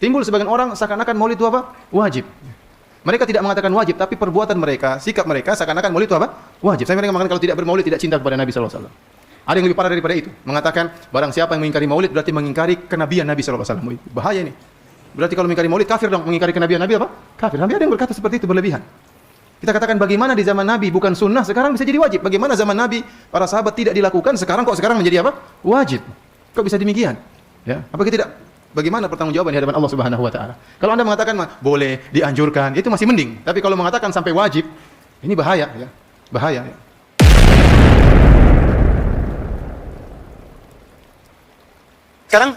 Timbul sebagian orang seakan-akan maulid itu apa? Wajib. Mereka tidak mengatakan wajib, tapi perbuatan mereka, sikap mereka seakan-akan maulid itu apa? Wajib. Saya mereka mengatakan kalau tidak bermaulid tidak cinta kepada Nabi sallallahu alaihi wasallam. Ada yang lebih parah daripada itu, mengatakan barang siapa yang mengingkari maulid berarti mengingkari kenabian Nabi sallallahu alaihi wasallam. Bahaya ini. Berarti kalau mengingkari maulid kafir dong, mengingkari kenabian Nabi apa? Kafir. Sampai ada yang berkata seperti itu, berlebihan. Kita katakan bagaimana di zaman Nabi bukan sunnah, sekarang bisa jadi wajib. Bagaimana zaman Nabi para sahabat tidak dilakukan, sekarang kok sekarang menjadi apa? Wajib. Kok bisa demikian? Ya, apa kita tidak? Bagaimana pertanggungjawaban di hadapan Allah Subhanahu wa taala? Kalau Anda mengatakan boleh, dianjurkan, itu masih mending. Tapi kalau mengatakan sampai wajib, ini bahaya ya. Bahaya ya. Sekarang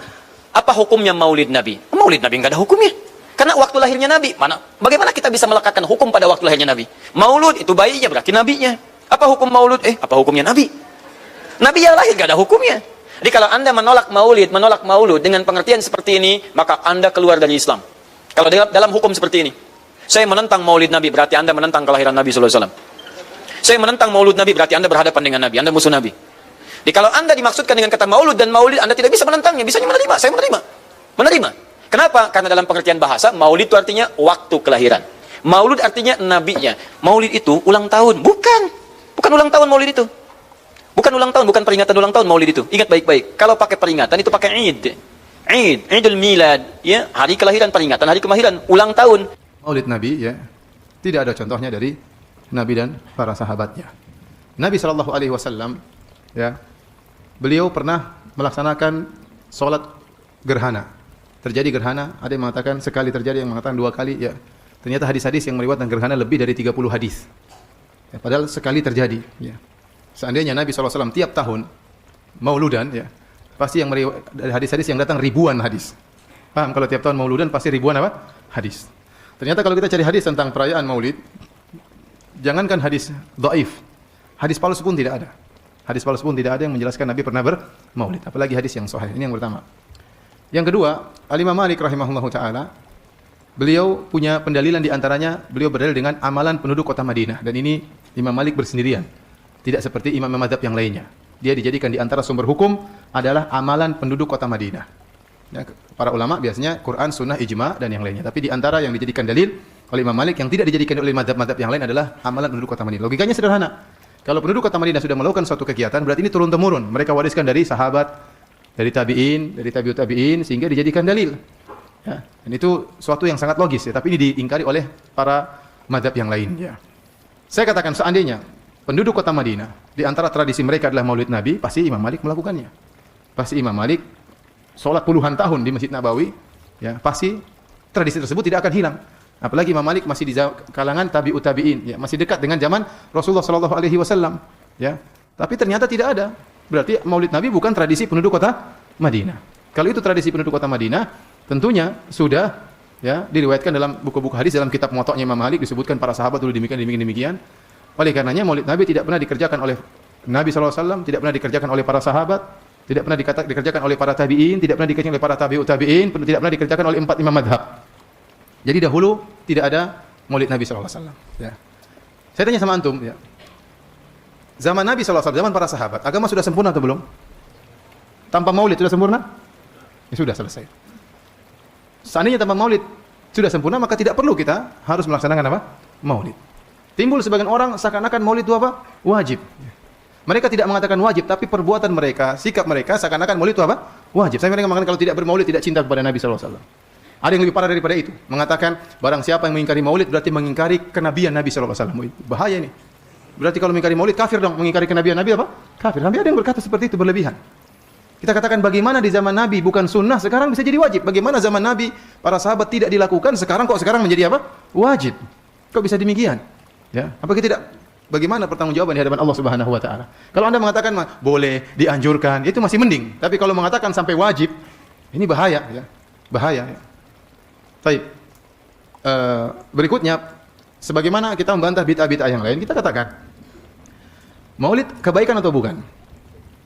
apa hukumnya maulid Nabi? Maulid Nabi enggak ada hukumnya. Karena waktu lahirnya Nabi, bagaimana kita bisa melekatkan hukum pada waktu lahirnya Nabi? Maulud itu bayinya berarti nabinya. Apa hukum maulud? Apa hukumnya Nabi? Nabi yang lahir enggak ada hukumnya. Jadi kalau Anda menolak maulud dengan pengertian seperti ini, maka Anda keluar dari Islam. Kalau dalam hukum seperti ini, saya menentang maulid Nabi, berarti Anda menentang kelahiran Nabi sallallahu alaihi wasallam. Saya menentang maulud Nabi, berarti Anda berhadapan dengan Nabi, Anda musuh Nabi. Jadi kalau Anda dimaksudkan dengan kata maulud dan maulid, Anda tidak bisa menentangnya, bisanya menerima, saya menerima. Menerima. Kenapa? Karena dalam pengertian bahasa, maulid itu artinya waktu kelahiran. Maulud artinya nabinya. Maulid itu ulang tahun. Bukan ulang tahun maulid itu. Bukan ulang tahun, bukan peringatan ulang tahun maulid itu. Ingat baik-baik. Kalau pakai peringatan itu pakai Id. Idul Milad, ya, hari kelahiran, peringatan hari kelahiran, ulang tahun. Maulid Nabi ya, tidak ada contohnya dari Nabi dan para sahabatnya. Nabi sallallahu alaihi wasallam ya, beliau pernah melaksanakan sholat gerhana. Terjadi gerhana, ada yang mengatakan sekali terjadi, yang mengatakan 2 kali ya. Ternyata hadis-hadis yang meriwayatkan gerhana lebih dari 30 hadis. Ya, padahal sekali terjadi ya. Seandainya Nabi SAW tiap tahun mauludan ya, pasti yang dari hadis-hadis yang datang ribuan hadis. Paham? Kalau tiap tahun mauludan pasti ribuan apa? Hadis. Ternyata kalau kita cari hadis tentang perayaan maulid, jangankan hadis dhaif, hadis palsu pun tidak ada. Hadis palsu pun tidak ada yang menjelaskan Nabi pernah bermaulid, apalagi hadis yang sahih. Ini yang pertama. Yang kedua, Al-Imam Malik rahimahullahu taala, beliau punya pendalilan di antaranya, beliau berdalil dengan amalan penduduk kota Madinah, dan ini Imam Malik bersendirian. Tidak seperti imam mazhab yang lainnya. Dia dijadikan di antara sumber hukum adalah amalan penduduk kota Madinah. Ya, para ulama biasanya Quran, Sunnah, Ijma, dan yang lainnya. Tapi di antara yang dijadikan dalil oleh Imam Malik yang tidak dijadikan oleh mazhab-mazhab yang lain adalah amalan penduduk kota Madinah. Logikanya sederhana. Kalau penduduk kota Madinah sudah melakukan suatu kegiatan, berarti ini turun-temurun. Mereka wariskan dari sahabat, dari tabi'in, dari tabi'ut tabi'in, sehingga dijadikan dalil. Ya, dan itu suatu yang sangat logis. Ya. Tapi ini diingkari oleh para mazhab yang lain. Ya. Saya katakan seandainya penduduk kota Madinah, di antara tradisi mereka adalah maulid Nabi, pasti Imam Malik melakukannya. Pasti Imam Malik sholat puluhan tahun di Masjid Nabawi, ya, pasti tradisi tersebut tidak akan hilang. Apalagi Imam Malik masih di kalangan tabi'ut tabi'in, ya, masih dekat dengan zaman Rasulullah sallallahu alaihi wasallam, ya. Tapi ternyata tidak ada. Berarti maulid Nabi bukan tradisi penduduk kota Madinah. Kalau itu tradisi penduduk kota Madinah, tentunya sudah ya diriwayatkan dalam buku-buku hadis, dalam kitab Muwatta'nya Imam Malik disebutkan para sahabat dulu demikian. Oleh karenanya maulid Nabi tidak pernah dikerjakan oleh Nabi SAW, tidak pernah dikerjakan oleh para sahabat, tidak pernah dikerjakan oleh para tabi'in, tidak pernah dikerjakan oleh para tabi'ut tabi'in, tidak pernah dikerjakan oleh 4 imam madhab. Jadi dahulu tidak ada maulid Nabi SAW. Ya. Saya tanya sama antum, ya. Zaman Nabi SAW, zaman para sahabat, agama sudah sempurna atau belum? Tanpa maulid sudah sempurna? Ya sudah, selesai. Seandainya tanpa maulid sudah sempurna, maka tidak perlu kita harus melaksanakan apa? Maulid. Timbul sebagian orang seakan-akan maulid itu apa? Wajib. Mereka tidak mengatakan wajib, tapi perbuatan mereka, sikap mereka seakan-akan maulid itu apa? Wajib. Saya mereka mengatakan kalau tidak bermaulid tidak cinta kepada Nabi SAW. Ada yang lebih parah daripada itu, mengatakan barang siapa yang mengingkari maulid berarti mengingkari kenabian Nabi SAW. Bahaya ini. Berarti kalau mengingkari maulid kafir dong, mengingkari kenabian Nabi apa? Kafir. Sampai ada yang berkata seperti itu, berlebihan. Kita katakan bagaimana di zaman Nabi bukan sunnah, sekarang bisa jadi wajib. Bagaimana zaman Nabi para sahabat tidak dilakukan, sekarang kok sekarang menjadi apa? Wajib. Kok bisa demikian? Ya, apa kita tidak? Bagaimana pertanggungjawaban di hadapan Allah Subhanahu wa taala? Kalau Anda mengatakan boleh, dianjurkan, itu masih mending. Tapi kalau mengatakan sampai wajib, ini bahaya ya. Bahaya ya. Baik. Berikutnya, sebagaimana kita membantah bid'ah-bid'ah yang lain, kita katakan maulid kebaikan atau bukan?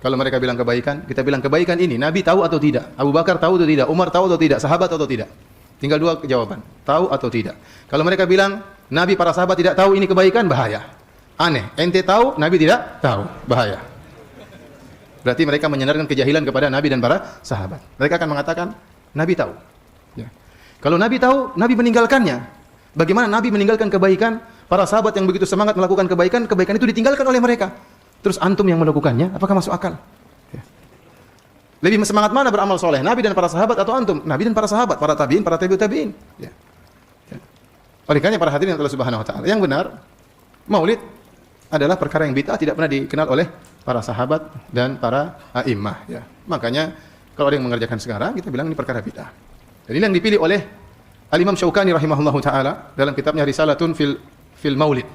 Kalau mereka bilang kebaikan, kita bilang kebaikan ini Nabi tahu atau tidak? Abu Bakar tahu atau tidak? Umar tahu atau tidak? Sahabat atau tidak? Tinggal 2 jawaban, tahu atau tidak. Kalau mereka bilang Nabi para sahabat tidak tahu ini kebaikan, bahaya. Aneh, ente tahu, Nabi tidak tahu, bahaya. Berarti mereka menyandarkan kejahilan kepada Nabi dan para sahabat. Mereka akan mengatakan Nabi tahu. Ya. Kalau Nabi tahu, Nabi meninggalkannya. Bagaimana Nabi meninggalkan kebaikan? Para sahabat yang begitu semangat melakukan kebaikan, kebaikan itu ditinggalkan oleh mereka. Terus antum yang melakukannya, apakah masuk akal? Ya. Lebih semangat mana beramal soleh? Nabi dan para sahabat atau antum? Nabi dan para sahabat, para tabi'in, para tabi'ut tabi'in. Ya. Ya. Oleh karena para hadirin Allah Subhanahu wa taala, yang benar Maulid adalah perkara yang bid'ah, tidak pernah dikenal oleh para sahabat dan para a'immah, ya. Makanya kalau ada yang mengerjakan sekarang, kita bilang ini perkara bid'ah. Dan ini yang dipilih oleh Al-Imam Syaukani rahimahullahu taala dalam kitabnya Risalatun fil Maulid.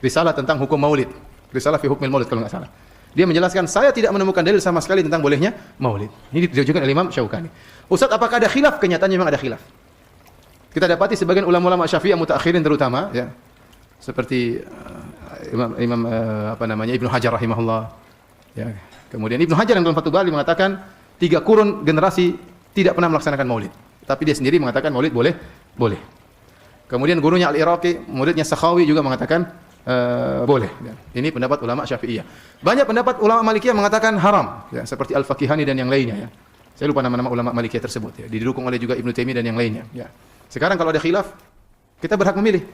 Risalah tentang hukum Maulid. Risalah fi hukmil Maulid kalau enggak salah. Dia menjelaskan, saya tidak menemukan dalil sama sekali tentang bolehnya Maulid. Ini ditujukan oleh Imam Syaukani. Ustaz, apakah ada khilaf? Kenyataannya memang ada khilaf. Kita dapati sebagian ulama-ulama Syafi'iyah mutaakhirin terutama, ya. Seperti Ibnu Hajar rahimahullah, ya. Kemudian Ibnu Hajar yang dalam Fathul Bari mengatakan 3 kurun generasi tidak pernah melaksanakan Maulid, tapi dia sendiri mengatakan Maulid boleh. Kemudian gurunya Al-Iraqi, muridnya Sakhawi juga mengatakan boleh. Ini pendapat ulama Syafi'iyah. Banyak pendapat ulama Malikiyah mengatakan haram, ya, seperti Al-Faqihani dan yang lainnya, ya. Saya lupa nama-nama ulama Malikiyah tersebut, ya. Didukung oleh juga Ibnu Taimiyah dan yang lainnya, ya. Sekarang kalau ada khilaf, kita berhak memilih.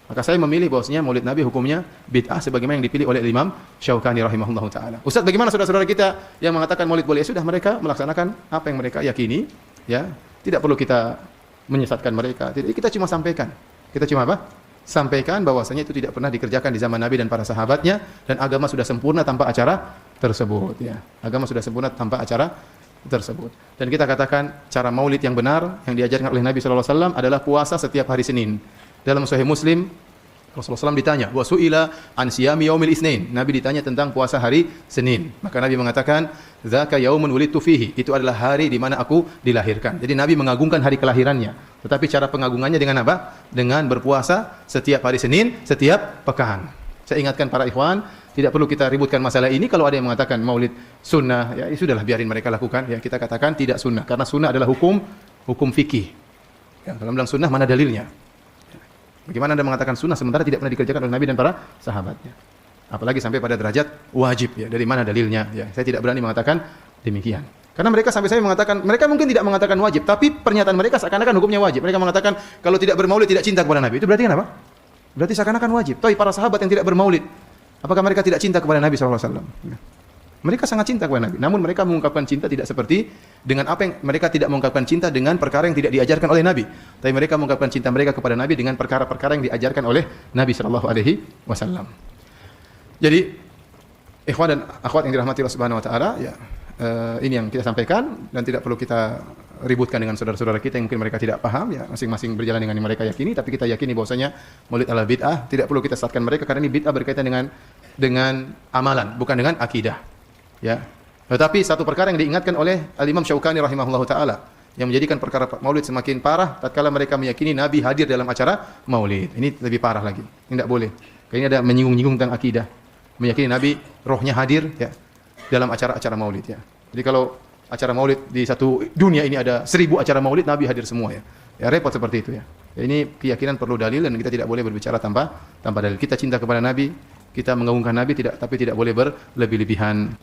Maka saya memilih bahwasanya Maulid Nabi hukumnya bid'ah sebagaimana yang dipilih oleh Imam Syaukani rahimahullahu taala. Ustaz, bagaimana saudara-saudara kita yang mengatakan Maulid boleh? Ya sudah, mereka melaksanakan apa yang mereka yakini, ya. Tidak perlu kita menyesatkan mereka. Kita cuma sampaikan. Kita cuma apa? Sampaikan bahwasanya itu tidak pernah dikerjakan di zaman Nabi dan para sahabatnya, dan agama sudah sempurna tanpa acara tersebut, ya. Agama sudah sempurna tanpa acara tersebut. Dan kita katakan cara Maulid yang benar yang diajarkan oleh Nabi sallallahu alaihi wasallam adalah puasa setiap hari Senin. Dalam Sahih Muslim, Rasulullah SAW ditanya, wa su'ila an siyami yaumil itsnain. Nabi ditanya tentang puasa hari Senin. Maka Nabi mengatakan, dzaka yaumun wulidtu fihi. Itu adalah hari di mana aku dilahirkan. Jadi Nabi mengagungkan hari kelahirannya. Tetapi cara pengagungannya dengan apa? Dengan berpuasa setiap hari Senin, setiap pekan. Saya ingatkan para ikhwan, tidak perlu kita ributkan masalah ini. Kalau ada yang mengatakan Maulid sunnah, ya sudahlah, biarin mereka lakukan. Ya, kita katakan tidak sunnah, karena sunnah adalah hukum fikih. Ya, kalau bilang sunnah, mana dalilnya? Bagaimana Anda mengatakan sunnah sementara tidak pernah dikerjakan oleh Nabi dan para sahabatnya? Apalagi sampai pada derajat wajib, ya. Dari mana dalilnya? Ya, saya tidak berani mengatakan demikian. Karena mereka sampai saya mengatakan, mereka mungkin tidak mengatakan wajib, tapi pernyataan mereka seakan-akan hukumnya wajib. Mereka mengatakan kalau tidak bermaulid tidak cinta kepada Nabi. Itu berarti kan apa? Berarti seakan-akan wajib. Tapi para sahabat yang tidak bermaulid, apakah mereka tidak cinta kepada Nabi sallallahu alaihi wasallam? Mereka sangat cinta kepada Nabi. Namun mereka mengungkapkan cinta tidak seperti dengan apa yang mereka tidak mengungkapkan cinta dengan perkara yang tidak diajarkan oleh Nabi. Tapi mereka mengungkapkan cinta mereka kepada Nabi dengan perkara-perkara yang diajarkan oleh Nabi sallallahu alaihi wasallam. Jadi, ikhwan dan akhwat yang dirahmati Allah Subhanahu wa taala, ya, ini yang kita sampaikan dan tidak perlu kita ributkan dengan saudara-saudara kita yang mungkin mereka tidak paham, ya. Masing-masing berjalan dengan yang mereka yakini, tapi kita yakini bahwasanya Maulid adalah bid'ah. Tidak perlu kita sesatkan mereka karena ini bid'ah berkaitan dengan amalan, bukan dengan akidah. Ya. Tetapi satu perkara yang diingatkan oleh Al-Imam Syaukani rahimahullahu taala yang menjadikan perkara Maulid semakin parah tatkala mereka meyakini Nabi hadir dalam acara Maulid. Ini lebih parah lagi. Ini tidak boleh. Karena ini ada menyinggung-nyinggung tentang akidah. Meyakini Nabi rohnya hadir, ya, dalam acara-acara Maulid, ya. Jadi kalau acara Maulid di satu dunia ini ada 1000 acara Maulid, Nabi hadir semua, ya. Ya, repot seperti itu, ya. Ya, ini keyakinan perlu dalil dan kita tidak boleh berbicara tanpa dalil. Kita cinta kepada Nabi, kita mengagungkan Nabi, tapi tidak boleh berlebih-lebihan.